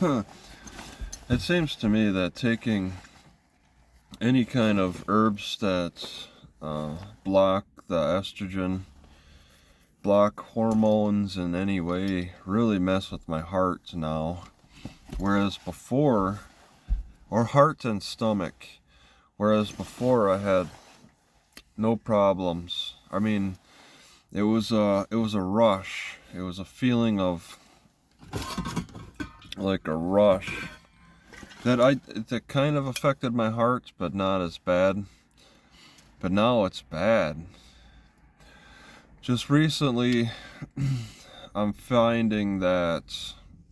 It seems to me that taking any kind of herbs that block the estrogen, block hormones in any way, really mess with my heart now. Whereas before, or heart and stomach, whereas before I had no problems. I mean, it was a rush. It was a feeling of like a rush that kind of affected my heart, but not as bad. But now it's bad. Just recently, I'm finding that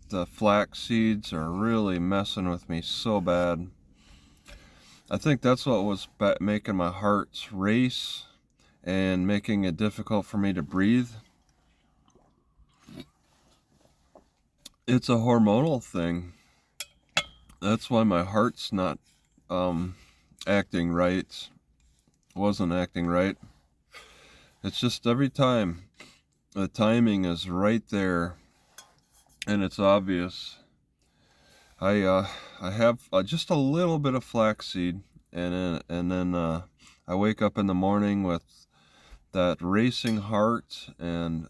the flax seeds are really messing with me so bad. I think that's what was making my heart race and making it difficult for me to breathe. It's a hormonal thing. That's why my heart's not acting right. Wasn't acting right. It's just every time the timing is right there, and it's obvious. I have just a little bit of flaxseed, and then I wake up in the morning with that racing heart and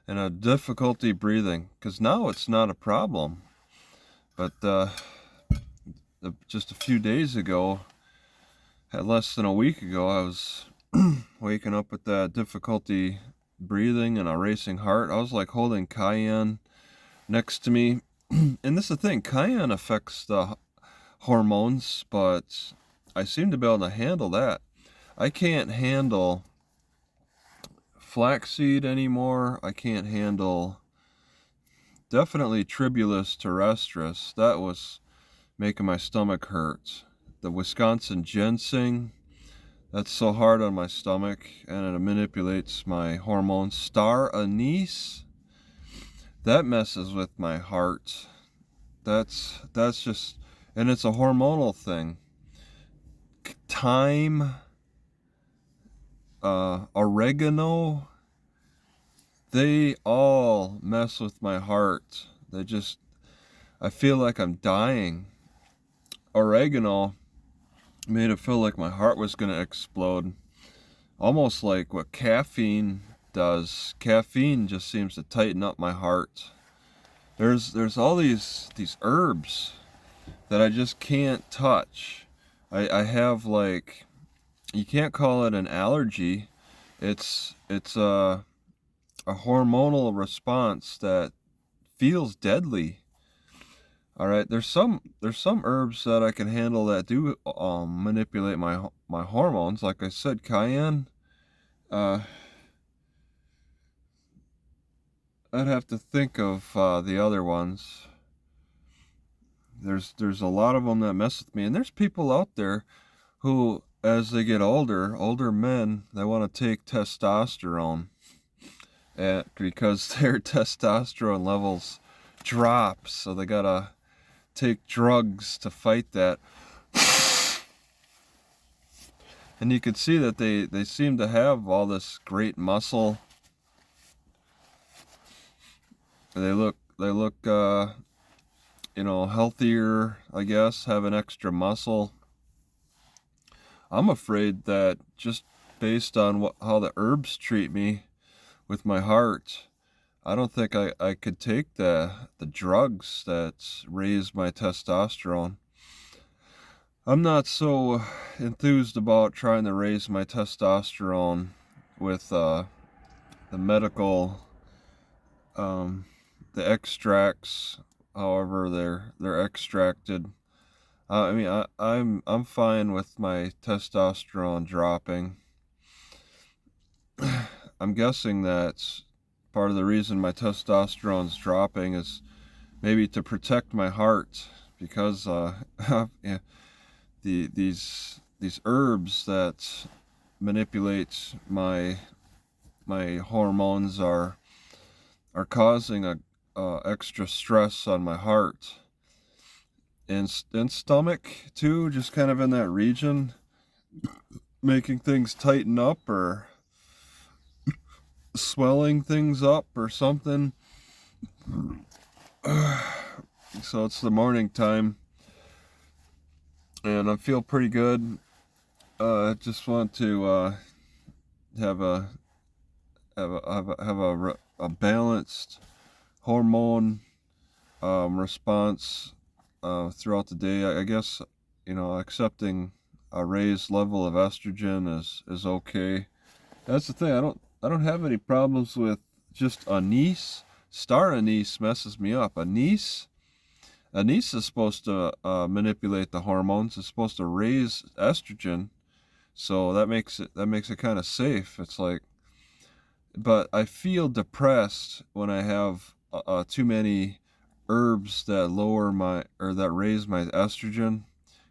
and a difficulty breathing. Because now it's not a problem, but just a few days ago, less than a week ago, I was waking up with that difficulty breathing and a racing heart. I was like holding Cayenne next to me. And this is the thing, Cayenne affects the hormones, but I seem to be able to handle that. I can't handle flaxseed anymore. I can't handle definitely Tribulus terrestris. That was making my stomach hurt. The Wisconsin ginseng, that's so hard on my stomach, and it manipulates my hormones. Star anise, that messes with my heart. That's just, and it's a hormonal thing. Thyme, oregano, they all mess with my heart. I feel like I'm dying. Oregano made it feel like my heart was going to explode. Almost like what caffeine does. Caffeine just seems to tighten up my heart. There's all these herbs that I just can't touch. I have, like, you can't call it an allergy. It's a hormonal response that feels deadly. All right, there's some herbs that I can handle that do manipulate my hormones. Like I said, cayenne. I'd have to think of the other ones. There's a lot of them that mess with me, and there's people out there who, as they get older men, they want to take testosterone, because their testosterone levels drop, so they gotta take drugs to fight that. And you can see that they seem to have all this great muscle. They look healthier, I guess, having extra muscle. I'm afraid that just based on how the herbs treat me with my heart, I don't think I could take the drugs that raise my testosterone. I'm not so enthused about trying to raise my testosterone with the medical, the extracts, however they're extracted. I mean, I'm fine with my testosterone dropping. I'm guessing that part of the reason my testosterone's dropping is maybe to protect my heart, because yeah, these herbs that manipulate my hormones are causing a extra stress on my heart and stomach too, just kind of in that region, making things tighten up or swelling things up or something. So it's the morning time, and I feel pretty good. I just want to have a a balanced hormone response throughout the day. I guess accepting a raised level of estrogen is okay. That's the thing. I don't have any problems with just anise. Star anise messes me up. Anise is supposed to manipulate the hormones. It's supposed to raise estrogen, so that makes it kind of safe. It's like, but I feel depressed when I have too many herbs that lower my or that raise my estrogen,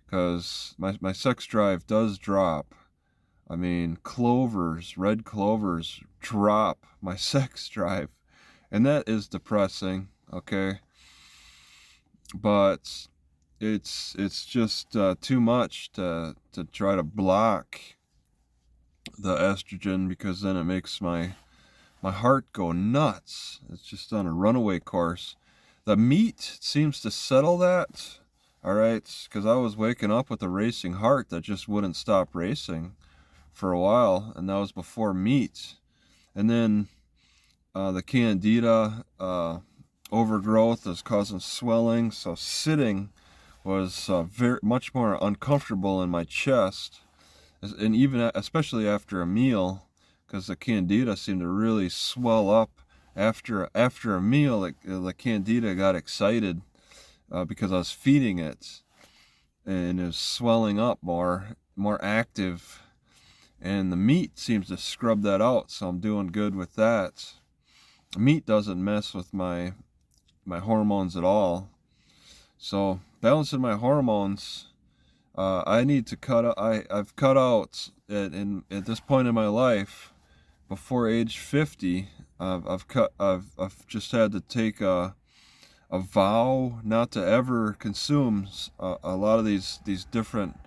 because my sex drive does drop. I mean, red clovers drop my sex drive, and that is depressing. Okay, but it's just too much to try to block the estrogen, because then it makes my heart go nuts. It's just on a runaway course. The meat seems to settle that. All right, because I was waking up with a racing heart that just wouldn't stop racing for a while, and that was before meat. And then the candida overgrowth is causing swelling, so sitting was very much more uncomfortable in my chest, and even especially after a meal, because the candida seemed to really swell up after a meal. The candida got excited because I was feeding it, and it was swelling up more active, and the meat seems to scrub that out, so I'm doing good with that. Meat doesn't mess with my hormones at all. So balancing my hormones, I need to cut out. I've cut out at this point in my life, before age 50. I've just had to take a vow not to ever consume a lot of these different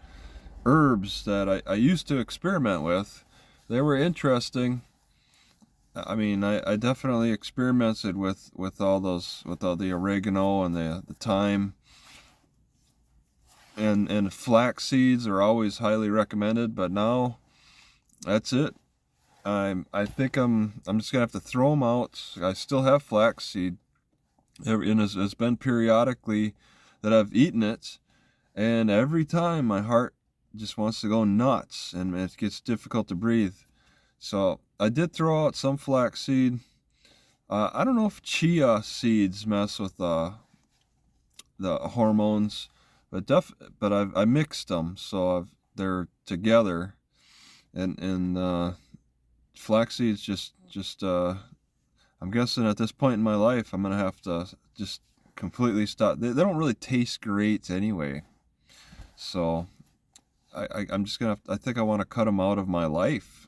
herbs that I used to experiment with. They were interesting. I mean, I definitely experimented with all those, with all the oregano and the thyme, and flax seeds are always highly recommended. But now that's it. I think I'm just gonna have to throw them out. I still have flaxseed, and it's been periodically that I've eaten it, and every time my heart just wants to go nuts, and it gets difficult to breathe. So I did throw out some flaxseed. I don't know if chia seeds mess with the hormones, but I mixed them, so they're together, and flax seeds just I'm guessing at this point in my life I'm gonna have to just completely stop. They don't really taste great anyway, so I'm just gonna I think I want to cut them out of my life.